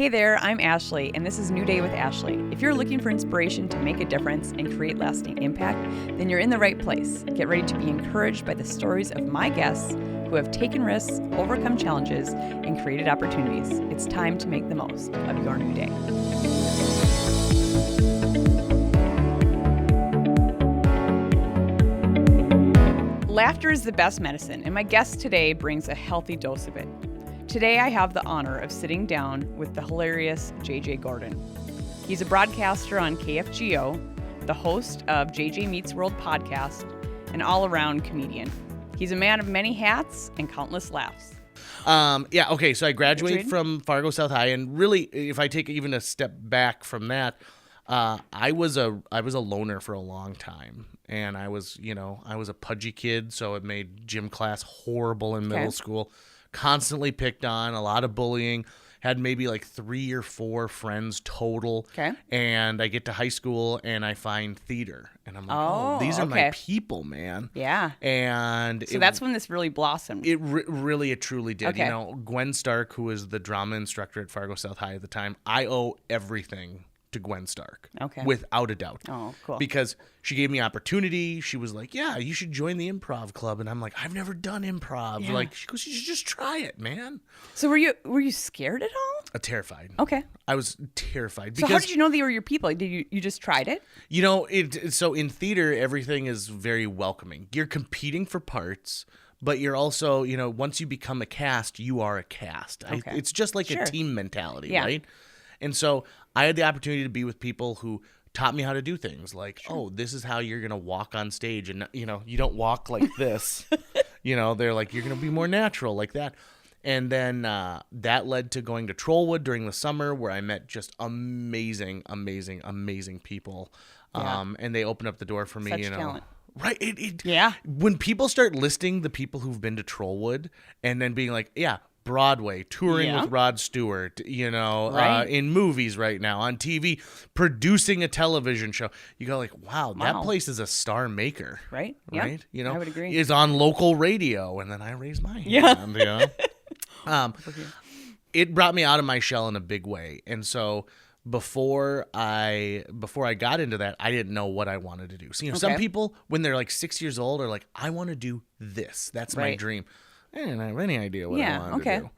Hey there, I'm Ashley, and this is New Day with Ashley. If you're looking for inspiration to make a difference and create lasting impact, then you're in the right place. Get ready to be encouraged by the stories of my guests who have taken risks, overcome challenges, and created opportunities. It's time to make the most of your new day. Laughter is the best medicine, and my guest today brings a healthy dose of it. Today, I have the honor of sitting down with the hilarious JJ Gordon. He's a broadcaster on KFGO, the host of JJ Meets World podcast, an all-around comedian. He's a man of many hats and countless laughs. So I graduated from Fargo South High, and really, if I take even a step back from that, I was a loner for a long time, and I was a pudgy kid, so it made gym class horrible in middle school. Constantly picked on, a lot of bullying, had maybe like 3 or 4 friends total. Okay. And I get to high school and I find theater. And I'm like, these are my people, man. Yeah. And so that's when this really blossomed. It truly did. Okay. Gwen Stark, who was the drama instructor at Fargo South High at the time, I owe everything to Gwen Stark. Okay. Without a doubt. Oh, cool. Because she gave me opportunity. She was like, yeah, you should join the improv club. And I'm like, I've never done improv. Yeah. Like, she goes, you should just try it, man. So were you scared at all? Terrified. Okay. I was terrified. So how did you know they were your people? Did you just tried it? So in theater, everything is very welcoming. You're competing for parts, but you're also, once you become a cast, you are a cast. Okay. It's just like a team mentality, right? And so I had the opportunity to be with people who taught me how to do things like, this is how you're going to walk on stage. And, you don't walk like this. They're like, you're going to be more natural like that. And then that led to going to Trollwood during the summer, where I met just amazing, amazing, amazing people. And they opened up the door for me. Such talent. Right. When people start listing the people who've been to Trollwood and then being like, Broadway, touring with Rod Stewart, in movies right now, on TV, producing a television show. You go like, wow, that place is a star maker. Right? Right? I would agree. Is on local radio. And then I raise my hand. It brought me out of my shell in a big way. And so before I got into that, I didn't know what I wanted to do. So, some people, when they're like 6 years old, are like, I want to do this. That's my dream. I didn't have any idea what I wanted to do.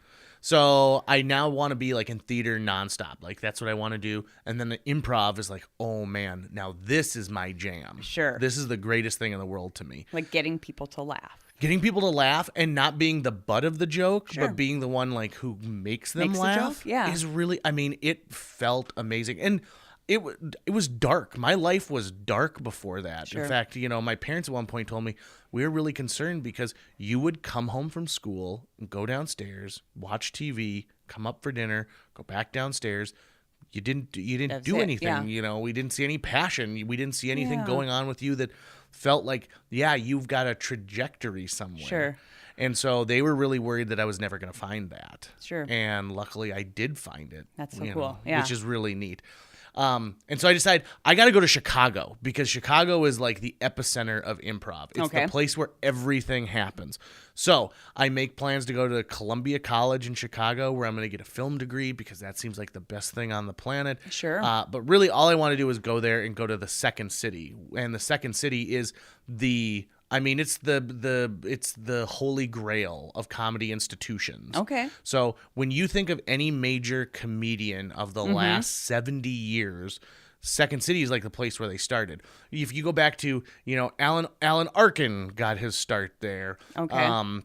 So I now want to be like in theater nonstop. Like, that's what I want to do. And then the improv is like, oh man, now this is my jam. Sure. This is the greatest thing in the world to me. Like getting people to laugh. Getting people to laugh and not being the butt of the joke, but being the one like who makes them laugh is really, it felt amazing. And it was dark. My life was dark before that. Sure. In fact, my parents at one point told me, we were really concerned because you would come home from school, go downstairs, watch TV, come up for dinner, go back downstairs. You didn't do anything. Yeah. We didn't see any passion. We didn't see anything going on with you that felt like, you've got a trajectory somewhere. Sure. And so they were really worried that I was never going to find that. Sure. And luckily I did find it. That's so cool. Yeah. Which is really neat. And so I decided I got to go to Chicago, because Chicago is like the epicenter of improv. It's the place where everything happens. So I make plans to go to Columbia College in Chicago, where I'm going to get a film degree, because that seems like the best thing on the planet. Sure. But really all I want to do is go there and go to the Second City. And the Second City is it's the holy grail of comedy institutions. Okay. So when you think of any major comedian of the last 70 years, Second City is like the place where they started. If you go back to, Alan Arkin got his start there. Okay.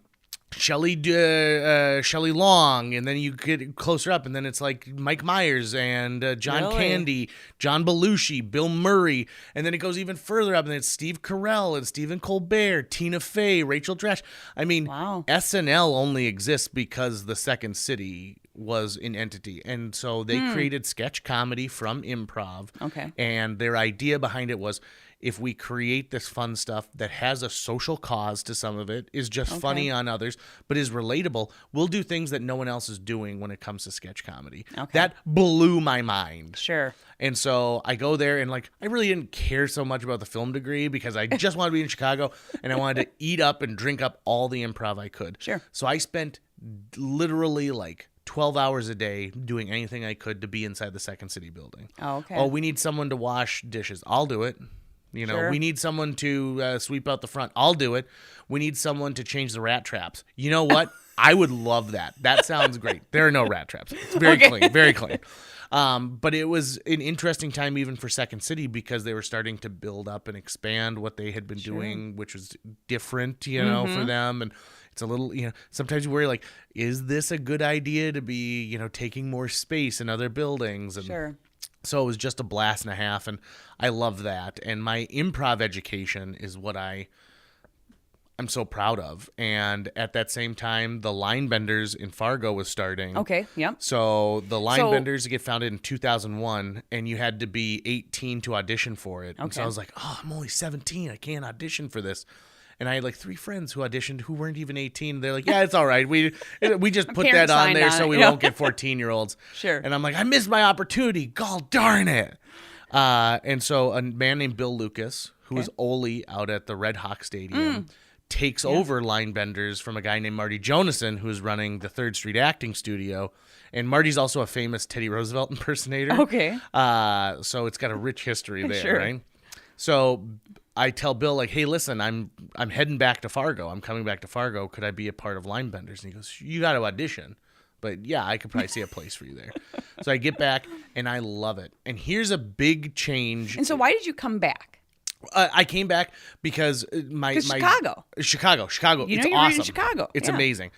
Shelley Long, and then you get closer up, and then it's like Mike Myers and John Candy, John Belushi, Bill Murray, and then it goes even further up, and then it's Steve Carell and Stephen Colbert, Tina Fey, Rachel Dratch. SNL only exists because the Second City was an entity, and so they created sketch comedy from improv. Okay, and their idea behind it was, if we create this fun stuff that has a social cause to some of it, is just funny on others, but is relatable, we'll do things that no one else is doing when it comes to sketch comedy. Okay. That blew my mind. Sure. And so I go there, and I really didn't care so much about the film degree, because I just wanted to be in Chicago, and I wanted to eat up and drink up all the improv I could. Sure. So I spent literally 12 hours a day doing anything I could to be inside the Second City building. Oh, okay. Oh, we need someone to wash dishes. I'll do it. Sure. We need someone to sweep out the front. I'll do it. We need someone to change the rat traps. You know what? I would love that. That sounds great. There are no rat traps. It's very clean, very clean. But it was an interesting time even for Second City because they were starting to build up and expand what they had been doing, which was different, for them. And it's a little, sometimes you worry, like, is this a good idea to be, taking more space in other buildings? And sure. So it was just a blast and a half, and I love that. And my improv education is what I'm so proud of. And at that same time, the LineBenders in Fargo was starting. Okay, yeah. So the LineBenders get founded in 2001, and you had to be 18 to audition for it. And so I was like, I'm only 17. I can't audition for this. And I had like 3 friends who auditioned who weren't even 18. They're like, yeah, it's all right. We just put that on there so we won't get 14-year-olds. Sure. And I'm like, I missed my opportunity. God darn it. And so a man named Bill Lucas, who was Ole out at the Red Hawk Stadium, takes over LineBenders from a guy named Marty Jonason, who's running the 3rd Street Acting Studio. And Marty's also a famous Teddy Roosevelt impersonator. Okay. So it's got a rich history there, right? So I tell Bill, like, hey, listen, I'm heading back to Fargo. I'm coming back to Fargo. Could I be a part of LineBenders? And he goes, you got to audition. But yeah, I could probably see a place for you there. So I get back, and I love it. And here's a big change. And so why did you come back? I came back because Chicago. Chicago. It's you're awesome. in Chicago. It's amazing.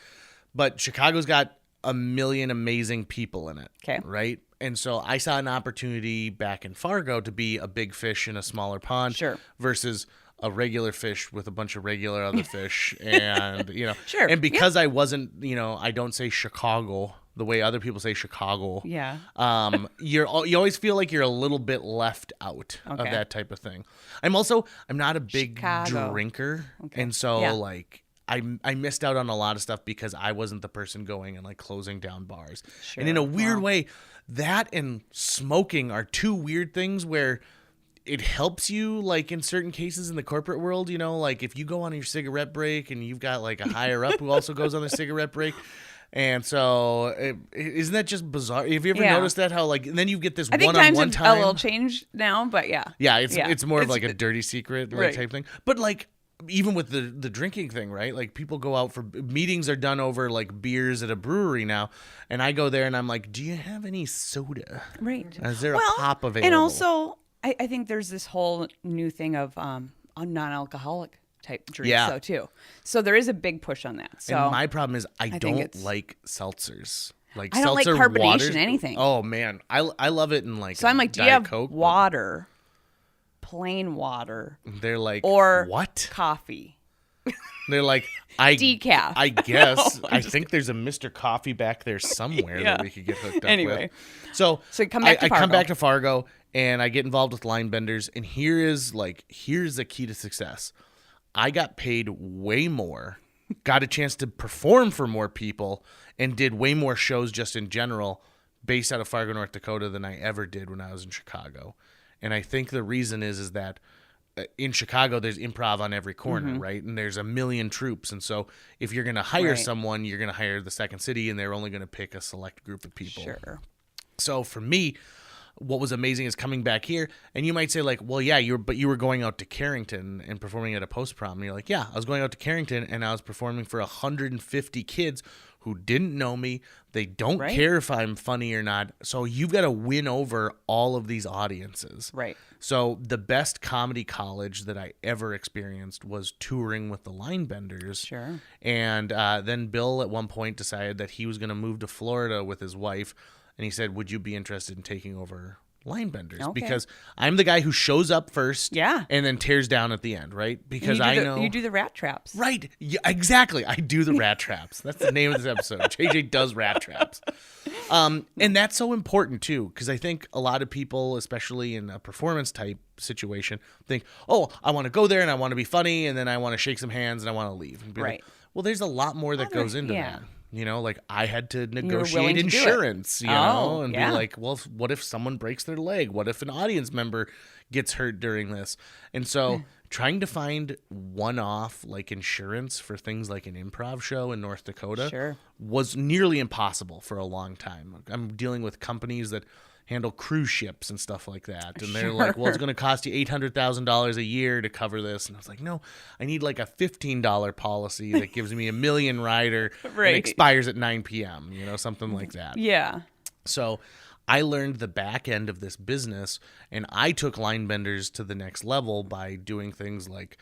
But Chicago's got a million amazing people in it. Okay. Right? And so I saw an opportunity back in Fargo to be a big fish in a smaller pond versus a regular fish with a bunch of regular other fish. And, Sure. And because I wasn't, I don't say Chicago the way other people say Chicago. Yeah. You always feel like you're a little bit left out of that type of thing. I'm not a big drinker. Okay. And so like I missed out on a lot of stuff because I wasn't the person going and like closing down bars. Sure. And in a weird way, that and smoking are 2 weird things where it helps you like in certain cases in the corporate world, like if you go on your cigarette break and you've got like a higher up who also goes on their cigarette break. And so, isn't that just bizarre? Have you ever noticed that? How like, and then you get this one-on-one time. A little changed now, but yeah. Yeah, it's more of like a dirty secret type thing. But like, even with the drinking thing, right? Like people go out for meetings are done over like beers at a brewery now, and I go there and I'm like, do you have any soda? Right. Is there a pop available? And also, I think there's this whole new thing of non-alcoholic type drinks though too. So there is a big push on that. So and my problem is I don't like seltzers. Like I don't like carbonation waters. Anything. Oh man, I love it in like. So I'm like, do you have Coke, water? Plain water. They're like, or what? Coffee. They're like, decaf. I guess. I think there's a Mr. Coffee back there somewhere that we could get hooked up with. So you come back to Fargo. I come back to Fargo and I get involved with LineBenders, and here's the key to success. I got paid way more, got a chance to perform for more people, and did way more shows just in general based out of Fargo, North Dakota than I ever did when I was in Chicago. And I think the reason is that in Chicago, there's improv on every corner, right? And there's a million troops. And so if you're going to hire someone, you're going to hire the Second City, and they're only going to pick a select group of people. Sure. So for me, what was amazing is coming back here, and you might say like, well, yeah, you were going out to Carrington and performing at a post-prom. And you're like, yeah, I was going out to Carrington, and I was performing for 150 kids who didn't know me. They don't care if I'm funny or not. So you've got to win over all of these audiences. Right. So the best comedy college that I ever experienced was touring with the LineBenders. Sure. And then Bill at one point decided that he was going to move to Florida with his wife. And he said, would you be interested in taking over LineBenders? Okay. Because I'm the guy who shows up first and then tears down at the end, right? Because I know... You do the rat traps. Right. Yeah, exactly. I do the rat traps. That's the name of this episode. JJ does rat traps. And that's so important, too, because I think a lot of people, especially in a performance-type situation, think, oh, I want to go there and I want to be funny and then I want to shake some hands and I want to leave. And be like, well, there's a lot more that goes into that. Like I had to negotiate insurance, and be like, well, what if someone breaks their leg? What if an audience member gets hurt during this? And so trying to find one-off like insurance for things like an improv show in North Dakota was nearly impossible for a long time. I'm dealing with companies that handle cruise ships and stuff like that. And they're like, well, it's going to cost you $800,000 a year to cover this. And I was like, no, I need like a $15 policy that gives me a million rider and expires at 9 p.m., something like that. Yeah. So I learned the back end of this business, and I took LineBenders to the next level by doing things like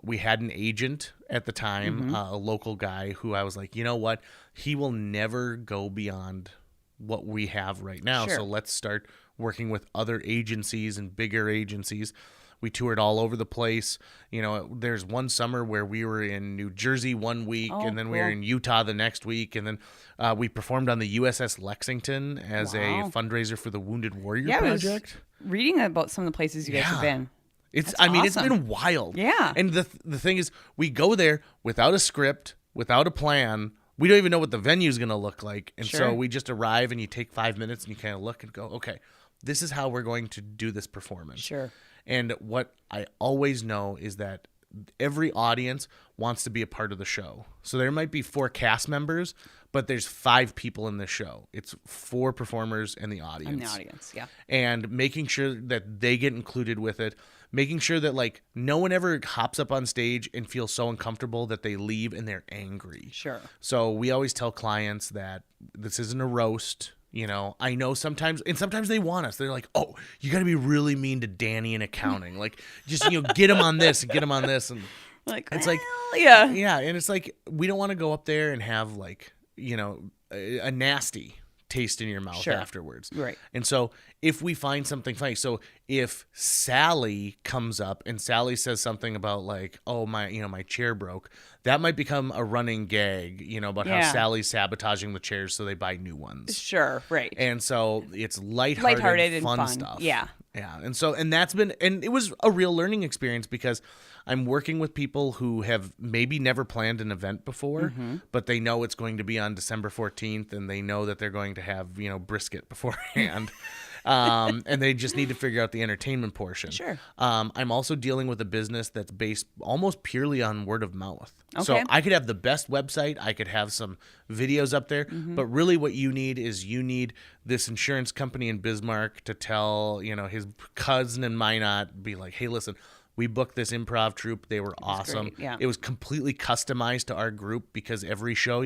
we had an agent at the time, a local guy who I was like, you know what? He will never go beyond what we have right now. So let's start working with other agencies and bigger agencies. We toured all over the place. There's one summer where we were in New Jersey one week, and then we were in Utah the next week, and then we performed on the USS Lexington as a fundraiser for the Wounded Warrior Project. I was reading about some of the places you guys have been. It's been wild. Yeah. And the thing is, we go there without a script, without a plan. We don't even know what the venue is going to look like. And so we just arrive, and you take 5 minutes and you kind of look and go, okay, this is how we're going to do this performance. Sure. And what I always know is that every audience wants to be a part of the show. So there might be 4 cast members, but there's 5 people in the show. It's 4 performers and the audience. And making sure that they get included with it. Making sure that like no one ever hops up on stage and feels so uncomfortable that they leave and they're angry. Sure. So we always tell clients that this isn't a roast. I know sometimes they want us. They're like, oh, you got to be really mean to Danny in accounting. Like, just, get him on this and get him on this. And like, it's well, like, yeah. Yeah. And it's like, we don't want to go up there and have like, a nasty taste in your mouth afterwards. Right. And so if we find something funny, so if Sally comes up and Sally says something about like, oh, my chair broke, that might become a running gag, about how Sally's sabotaging the chairs so they buy new ones. Sure. Right. And so it's lighthearted and fun stuff. Yeah. Yeah. And it was a real learning experience because I'm working with people who have maybe never planned an event before, but they know it's going to be on December 14th and they know that they're going to have, brisket beforehand. And they just need to figure out the entertainment portion. Sure. I'm also dealing with a business that's based almost purely on word of mouth. Okay. So I could have the best website. I could have some videos up there. But really what you need is this insurance company in Bismarck to tell, his cousin and Minot, be like, hey, listen, we booked this improv troupe. They were awesome. Great, yeah. It was completely customized to our group because every show,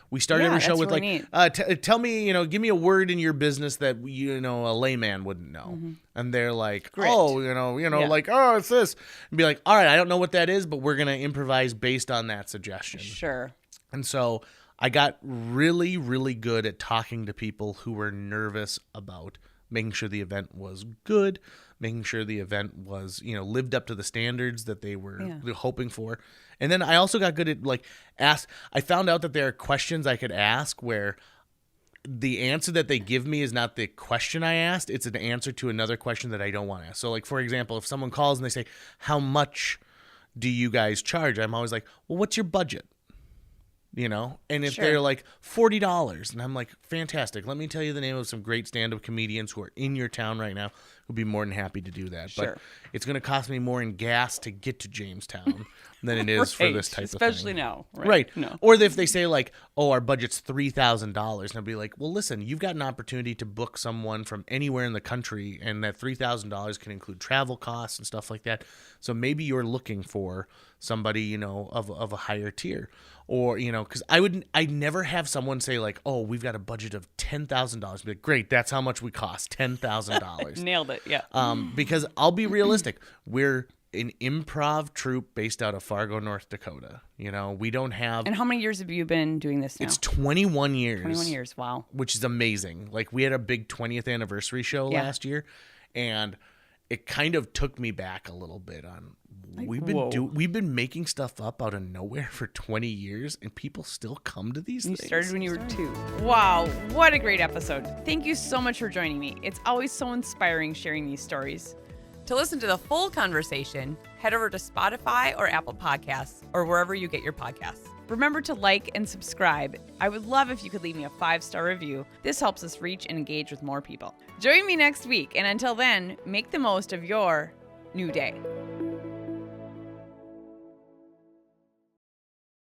we start every show with really like, tell me, give me a word in your business that, a layman wouldn't know. And they're like, Great. oh, like, oh, it's this. And be like, all right, I don't know what that is, but we're going to improvise based on that suggestion. Sure. And so I got really, really good at talking to people who were nervous about making sure the event was good, making sure the event was, lived up to the standards that they were hoping for. And then I also got good at I found out that there are questions I could ask where the answer that they give me is not the question I asked. It's an answer to another question that I don't want to ask. So like, for example, if someone calls and they say, how much do you guys charge? I'm always like, well, what's your budget? And if they're like $40, and I'm like, fantastic. Let me tell you the name of some great stand-up comedians who are in your town right now who'd be more than happy to do that. Sure. But it's going to cost me more in gas to get to Jamestown than it is for this type of thing. Especially now. Right. No. Or if they say like, oh, our budget's $3,000, and I'll be like, well, listen, you've got an opportunity to book someone from anywhere in the country, and that $3,000 can include travel costs and stuff like that. So maybe you're looking for somebody, of a higher tier. Or, because I'd never have someone say like, oh, we've got a budget of $10,000. Be like, great, that's how much we cost, $10,000. Nailed it, yeah. Because I'll be realistic. We're an improv troupe based out of Fargo, North Dakota. We don't have... And how many years have you been doing this now? It's 21 years. 21 years, wow. Which is amazing. Like, we had a big 20th anniversary show last year, and it kind of took me back a little bit on... We've been making stuff up out of nowhere for 20 years, and people still come to these things. You started when you were 2. Wow, what a great episode. Thank you so much for joining me. It's always so inspiring sharing these stories. To listen to the full conversation, head over to Spotify or Apple Podcasts or wherever you get your podcasts. Remember to like and subscribe. I would love if you could leave me a 5-star review. This helps us reach and engage with more people. Join me next week, and until then, make the most of your new day.